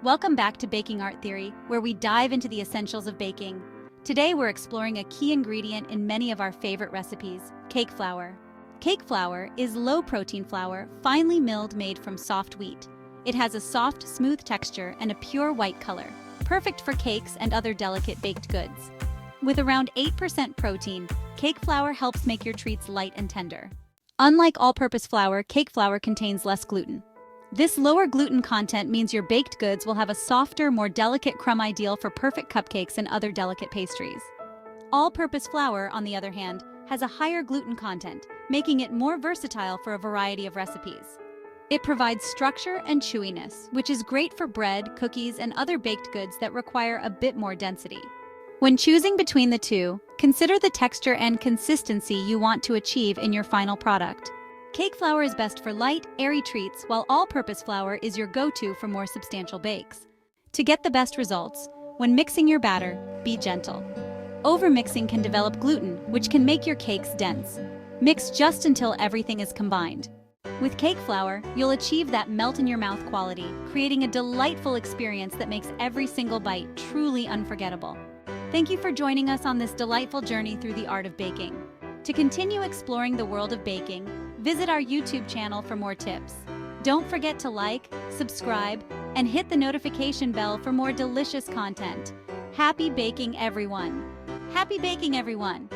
Welcome back to Baking Art Theory, where we dive into the essentials of baking. Today we're exploring a key ingredient in many of our favorite recipes, cake flour. Cake flour is low-protein flour, finely milled made from soft wheat. It has a soft, smooth texture and a pure white color, perfect for cakes and other delicate baked goods. With around 8% protein, cake flour helps make your treats light and tender. Unlike all-purpose flour, cake flour contains less gluten. This lower gluten content means your baked goods will have a softer, more delicate crumb ideal for perfect cupcakes and other delicate pastries. All-purpose flour, on the other hand, has a higher gluten content, making it more versatile for a variety of recipes. It provides structure and chewiness, which is great for bread, cookies, and other baked goods that require a bit more density. When choosing between the two, consider the texture and consistency you want to achieve in your final product. Cake flour is best for light, airy treats, while all-purpose flour is your go-to for more substantial bakes. To get the best results, when mixing your batter, be gentle. Overmixing can develop gluten, which can make your cakes dense. Mix just until everything is combined. With cake flour, you'll achieve that melt-in-your-mouth quality, creating a delightful experience that makes every single bite truly unforgettable. Thank you for joining us on this delightful journey through the art of baking. To continue exploring the world of baking, visit our YouTube channel for more tips. Don't forget to like, subscribe, and hit the notification bell for more delicious content. Happy baking, everyone! Happy baking, everyone!